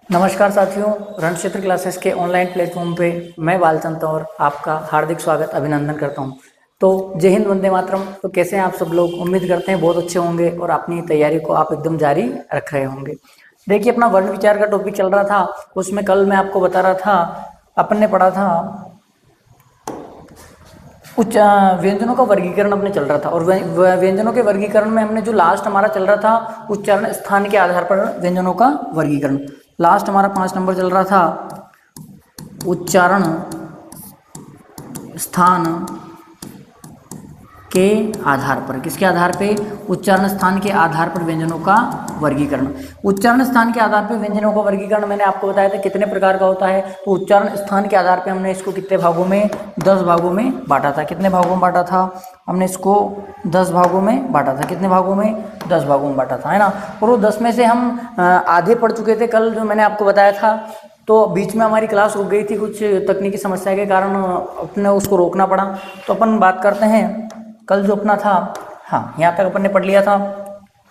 नमस्कार साथियों, रण क्षेत्र क्लासेस के ऑनलाइन प्लेटफॉर्म पे मैं बालचंद और आपका हार्दिक स्वागत अभिनंदन करता हूं। तो जय हिंद, वंदे मातरम। तो कैसे हैं आप सब लोग? उम्मीद करते हैं बहुत अच्छे होंगे और अपनी तैयारी को आप एकदम जारी रख रहे होंगे। देखिए, अपना वर्ण विचार का टॉपिक चल रहा था, उसमें कल मैं आपको बता रहा था, अपन ने पढ़ा था उच्च व्यंजनों का वर्गीकरण अपने चल रहा था। और व्यंजनों के वर्गीकरण में हमने जो लास्ट हमारा चल रहा था, उच्चारण स्थान के आधार पर व्यंजनों का वर्गीकरण। लास्ट हमारा 5 नंबर चल रहा था, उच्चारण स्थान के आधार पर। किसके आधार पे? उच्चारण स्थान के आधार पर व्यंजनों का वर्गीकरण। उच्चारण स्थान के आधार पर व्यंजनों का वर्गीकरण मैंने आपको बताया था कितने प्रकार का होता है। तो उच्चारण स्थान के आधार पे हमने इसको कितने भागों में? 10 भागों में बांटा था। कितने भागों में बांटा था? हमने इसको 10 भागों में बांटा था। कितने भागों में? 10 भागों में बांटा था, है ना। और वो 10 में से हम आधे पढ़ चुके थे कल, जो मैंने आपको बताया था। तो बीच में हमारी क्लास रुक गई थी, कुछ तकनीकी समस्या के कारण अपने उसको रोकना पड़ा। तो अपन बात करते हैं कल जो अपना था। हाँ, यहाँ तक अपन ने पढ़ लिया था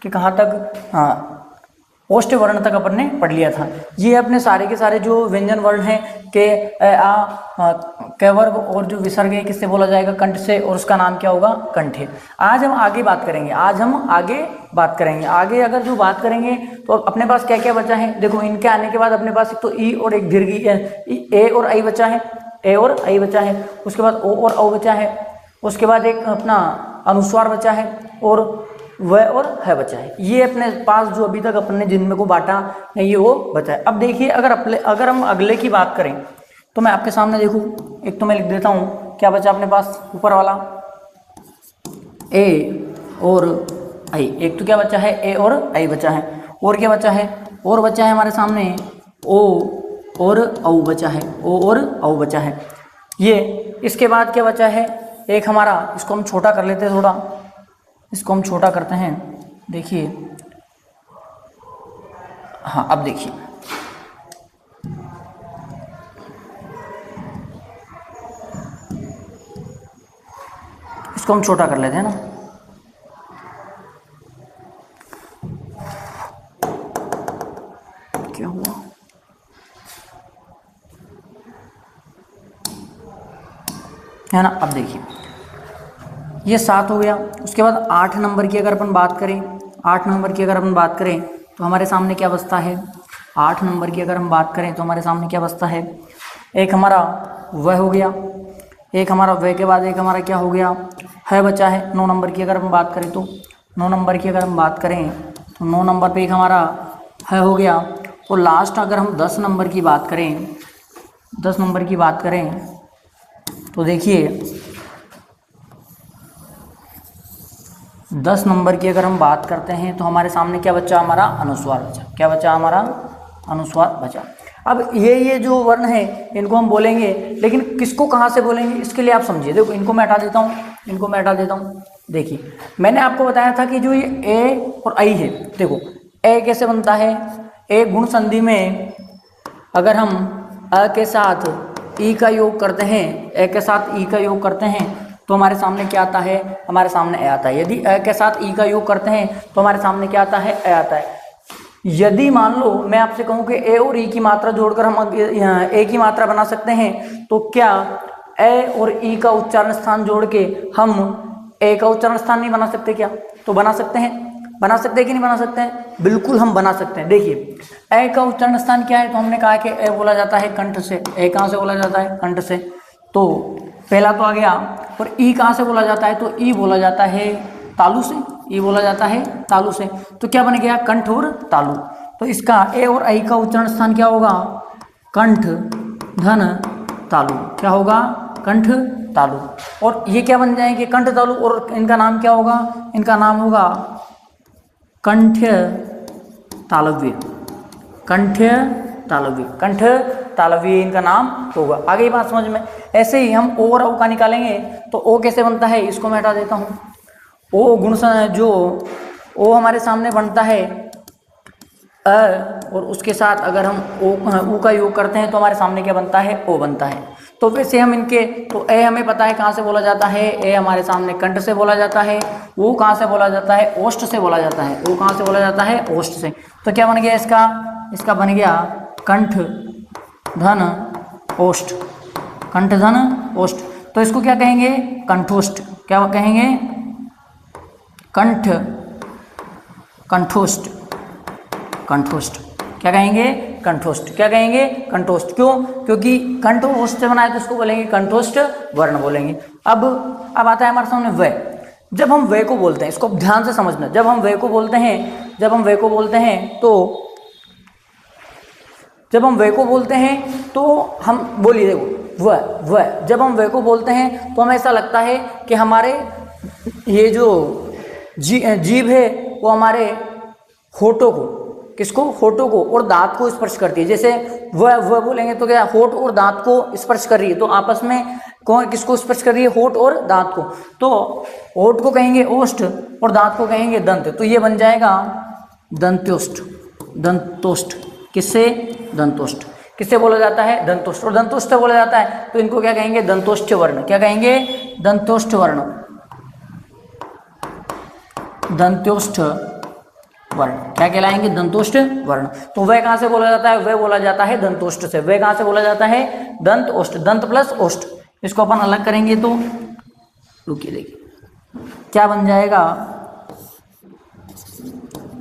कि कहाँ तक? हाँ, ओष्ठ वर्ण तक अपन ने पढ़ लिया था। ये अपने सारे के सारे जो व्यंजन वर्ण हैं के क वर्ग और जो विसर्ग है किससे बोला जाएगा? कंठ से। और उसका नाम क्या होगा? कंठ है। आज हम आगे बात करेंगे। आगे अगर जो बात करेंगे तो अपने पास क्या क्या बचा है? देखो, इनके आने के बाद अपने पास एक तो ई और एक दीर्घ ए और आई बचा है। उसके बाद ओ और औ बचा है। उसके बाद एक अपना अनुस्वार बचा है और व और है बचा है। ये अपने पास जो अभी तक अपने जिनमें को बांटा नहीं, ये वो बचा है। अब देखिए, अगर हम अगले की बात करें तो मैं आपके सामने देखूं, एक तो मैं लिख देता हूँ क्या बचा अपने पास। ऊपर वाला ए और आई, एक तो क्या बचा है? ए और आई बचा है। और क्या बचा है? और बचा है हमारे सामने ओ और औ बचा है। ओ और औ बचा है ये। इसके बाद क्या बचा है? एक हमारा, इसको हम छोटा कर लेते हैं थोड़ा, इसको हम छोटा करते हैं। देखिए, हाँ, अब देखिए, इसको हम छोटा कर लेते हैं ना। क्या हुआ? है ना। अब देखिए, ये 7 हो गया। उसके बाद 8 नंबर की अगर अपन बात करें, 8 नंबर की अगर अपन बात करें तो हमारे सामने क्या बचता है? 8 नंबर की अगर हम बात करें तो हमारे सामने क्या बचता है? एक हमारा वह हो गया, एक हमारा वह के बाद एक हमारा क्या हो गया? है बचा है। 9 नंबर की अगर हम बात करें तो 9 नंबर की अगर हम बात करें तो 9 नंबर पे एक हमारा है हो गया। और लास्ट अगर हम 10 नंबर की बात करें, 10 नंबर की बात करें तो देखिए, 10 नंबर की अगर हम बात करते हैं तो हमारे सामने क्या बचा? हमारा अनुस्वार बचा। क्या बचा? हमारा अनुस्वार बचा। अब ये जो वर्ण है इनको हम बोलेंगे, लेकिन किसको कहाँ से बोलेंगे इसके लिए आप समझिए। देखो, इनको मैं हटा देता हूँ, देखिए, मैंने आपको बताया था कि जो ये ए और आई है, देखो ए कैसे बनता है? ए गुण संधि में अगर हम अ के साथ ई का योग करते हैं, ए के साथ ई का योग करते हैं तो हमारे सामने क्या आता है? हमारे सामने ए आता है। यदि अ के साथ ई का योग करते हैं तो हमारे सामने क्या आता है? ए आता है। यदि मान लो मैं आपसे कहूं कि ए और ई की मात्रा जोड़कर हम ए की मात्रा बना सकते हैं, तो क्या ए और ई का उच्चारण स्थान जोड़ के हम ए का उच्चारण स्थान नहीं बना सकते क्या? तो बना सकते हैं कि नहीं बना सकते हैं? बिल्कुल हम बना सकते हैं। देखिए, ए का उच्चारण स्थान क्या है? तो हमने कहा कि ए बोला जाता है कंठ से। ए कहाँ से बोला जाता है? कंठ से। तो पहला तो आ गया। और ई कहाँ से बोला जाता है? तो ई बोला जाता है तालु से। ई बोला जाता है तालु से। तो क्या बन गया? कंठ और तालु। तो इसका ए और आई का उच्चारण स्थान क्या होगा? कंठ धन तालु। क्या होगा? कंठ तालु। और ये क्या बन जाएंगे? कंठ तालु। और इनका नाम क्या होगा? इनका नाम होगा कंठ्य तालव्य। कंठ्य तालव्य, कंठ तालव्य इनका नाम होगा। आगे बात समझ में। ऐसे ही हम ओ और औ का निकालेंगे तो ओ कैसे बनता है? इसको मैं हटा देता हूँ। ओ गुण जो ओ हमारे सामने बनता है अ, और उसके साथ अगर हम ओ का योग करते हैं तो हमारे सामने क्या बनता है? ओ बनता है। तो वैसे हम इनके, तो ए हमें पता है कहाँ से बोला जाता है? ए हमारे सामने कंठ से बोला जाता है। ओ कहाँ से बोला जाता है? ओष्ठ से बोला जाता है। ओ कहाँ से बोला जाता है? ओष्ठ से। तो क्या बन गया इसका? इसका बन गया कंठ धन ओष्ठ, कंठ धन ओष्ठ, तो इसको क्या कहेंगे? कंठोष्ठ। क्या कहेंगे? कंठ कंठोष्ठ, कंठोष्ठ। क्या कहेंगे? कंठोष्ठ। क्या कहेंगे? कंठोष्ठ। क्यों? क्योंकि कंठ ओष्ठ से बना है तो इसको बोलेंगे कंठोष्ठ वर्ण बोलेंगे। अब आता है हमारे सामने व। जब हम व को बोलते हैं, इसको ध्यान से समझना, जब हम व को बोलते हैं, जब हम व को बोलते हैं तो जब हम व को बोलते हैं तो हम बोलिए, देखो व जब हम व को बोलते हैं तो हमें ऐसा लगता है कि हमारे ये जो जीभ है वो हमारे होठों को, किसको? होठों को और दांत को स्पर्श करती है। जैसे व बोलेंगे तो क्या होठ और दांत को स्पर्श कर रही है, तो आपस में कौन किसको स्पर्श कर रही है? होठ और दांत को। तो होठ को कहेंगे ओष्ठ और दांत को कहेंगे दंत, तो ये बन जाएगा दंत्योष्ठ। दंतोष्ठ किससे? दंतोष्ठ। किससे बोला जाता है? दंतोष्ठ। और दंतोष्ठ बोला जाता है तो इनको क्या कहेंगे? दंतोष्ठ वर्ण। क्या कहेंगे? दंतोष्ठ वर्ण। दंतोष्ठ वर्ण क्या कहलाएंगे? दंतोष्ठ वर्ण। तो वह कहाँ से बोला जाता है? वह बोला जाता है दंतोष्ठ से। वह कहाँ से बोला जाता है? दंत ओष्ठ। दंत प्लस ओष्ठ, इसको अपन अलग करेंगे तो रुकिए, देखिए क्या बन जाएगा?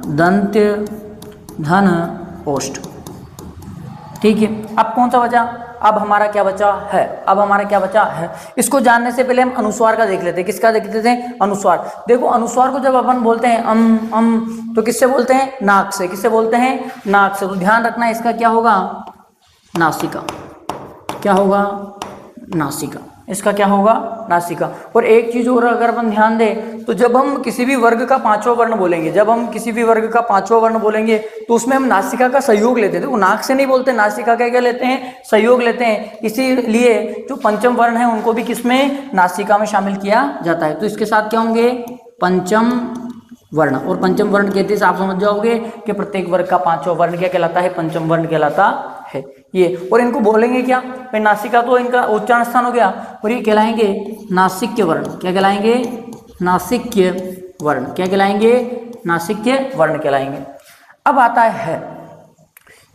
दंत धन ओष्ठ। ठीक है, अब कौन सा बचा? अब हमारा क्या बचा है? अब हमारा क्या बचा है? इसको जानने से पहले हम अनुस्वार का देख लेते हैं। किसका देख लेते हैं? अनुस्वार। देखो अनुस्वार को जब अपन बोलते हैं तो किससे बोलते हैं? नाक से। किससे बोलते हैं? नाक से। तो ध्यान रखना इसका क्या होगा? नासिका। क्या होगा? नासिका। इसका क्या होगा? नासिका। और एक चीज और अगर अपन ध्यान दें तो जब हम किसी भी वर्ग का पांचवा वर्ण बोलेंगे, जब हम किसी भी वर्ग का पांचवा वर्ण बोलेंगे तो उसमें हम नासिका का सहयोग लेते हैं। तो नाक से नहीं बोलते, नासिका का क्या लेते हैं? सहयोग लेते हैं। इसीलिए जो पंचम वर्ण है उनको भी किसमें? नासिका में शामिल किया जाता है। तो इसके साथ क्या होंगे? पंचम वर्ण। और पंचम वर्ण कहते हैं आप समझ जाओगे कि प्रत्येक वर्ग का पांचवा वर्ण क्या कहलाता है? पंचम वर्ण कहलाता है ये। और इनको बोलेंगे क्या? भाई नासिका तो इनका उच्चारण स्थान हो गया, और ये कहलाएंगे नासिक्य वर्ण। क्या कहलाएंगे? नासिक्य वर्ण। क्या कहलाएंगे? नासिक्य वर्ण कहलाएंगे। अब आता है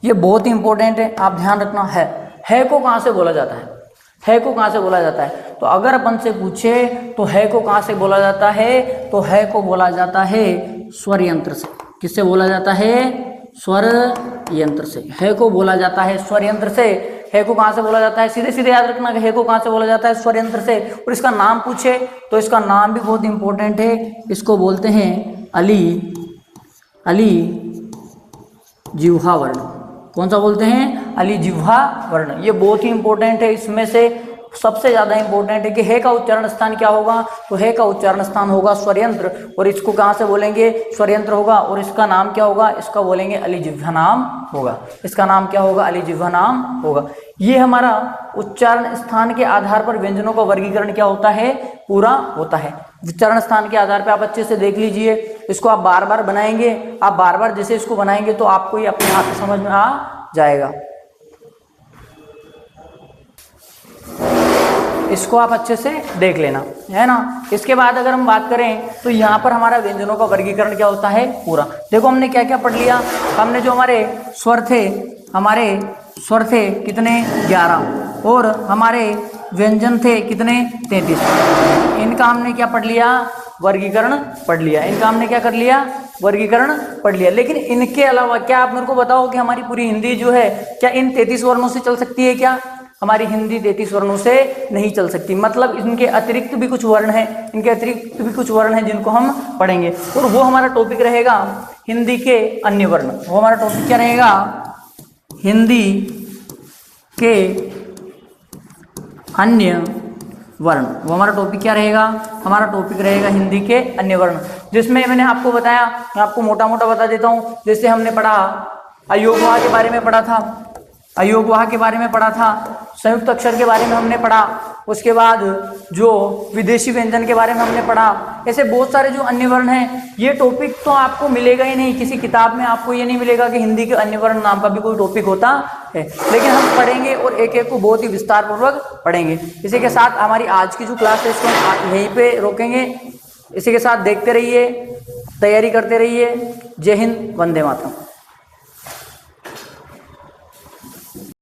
ये बहुत ही इंपॉर्टेंट है, आप ध्यान रखना है को कहाँ से बोला जाता है? है को कहाँ से बोला जाता है? तो अगर अपन से पूछे तो है को कहाँ से बोला जाता है? तो है को बोला जाता है स्वर यंत्र से। किससे बोला जाता है? स्वर यंत्र से। है को बोला जाता है स्वर यंत्र से। है को कहाँ से बोला जाता है? सीधे सीधे याद रखना कि है को कहाँ से बोला जाता है? स्वर यंत्र से। और इसका नाम पूछे तो इसका नाम भी बहुत इंपॉर्टेंट है, इसको बोलते हैं अली जिह्वा वर्ण। कौन सा बोलते हैं? अली जिह्वा वर्ण। ये बहुत ही इंपॉर्टेंट है। इसमें से सबसे ज्यादा इंपॉर्टेंट है कि है का उच्चारण स्थान क्या होगा? तो है का उच्चारण स्थान होगा स्वरयंत्र। और इसको कहाँ से बोलेंगे? स्वरयंत्र होगा। और इसका नाम क्या होगा? इसका बोलेंगे अली जिह्वा नाम होगा। इसका नाम क्या होगा? अली जिह्वा नाम होगा। ये हमारा उच्चारण स्थान के आधार पर व्यंजनों का वर्गीकरण क्या होता है? पूरा होता है। उच्चारण स्थान के आधार पर आप अच्छे से देख लीजिए। इसको आप बार बार बनाएंगे, आप बार बार जैसे इसको बनाएंगे तो आपको ये अपने आप से समझ में आ जाएगा। इसको आप अच्छे से देख लेना, है ना। इसके बाद अगर हम बात करें तो यहाँ पर हमारा व्यंजनों का वर्गीकरण क्या होता है? पूरा। देखो हमने क्या क्या पढ़ लिया। हमने जो हमारे स्वर थे कितने? 11। और हमारे व्यंजन थे कितने? 33। इनका हमने क्या पढ़ लिया? वर्गीकरण पढ़ लिया। इनका हमने क्या कर लिया? वर्गीकरण पढ़ लिया। लेकिन इनके अलावा क्या आप मेरे को बताओ कि हमारी पूरी हिंदी जो है क्या इन 33 वर्णों से चल सकती है? क्या हमारी हिंदी 33 वर्णों से नहीं चल सकती। मतलब इनके अतिरिक्त भी कुछ वर्ण हैं, इनके अतिरिक्त भी कुछ वर्ण हैं जिनको हम पढ़ेंगे। और वो हमारा टॉपिक रहेगा हिंदी के अन्य वर्ण। वो हमारा टॉपिक क्या रहेगा? हिंदी के अन्य वर्ण। वो हमारा टॉपिक क्या रहेगा? हमारा टॉपिक रहेगा हिंदी के अन्य वर्ण। जिसमें मैंने आपको बताया, मैं आपको मोटा मोटा बता देता हूँ। जैसे हमने पढ़ा अयोगवाह के बारे में पढ़ा था, अयोगवाह के बारे में पढ़ा था, संयुक्त अक्षर के बारे में हमने पढ़ा, उसके बाद जो विदेशी व्यंजन के बारे में हमने पढ़ा। ऐसे बहुत सारे जो अन्य वर्ण हैं, ये टॉपिक तो आपको मिलेगा ही नहीं किसी किताब में। आपको ये नहीं मिलेगा कि हिंदी के अन्य वर्ण नाम का भी कोई टॉपिक होता है। लेकिन हम पढ़ेंगे और एक एक को बहुत ही विस्तार पूर्वक पढ़ेंगे। इसी के साथ हमारी आज की जो क्लास है इसको हम यहीं पे रोकेंगे। इसी के साथ देखते रहिए, तैयारी करते रहिए। जय हिंद, वंदे मातरम।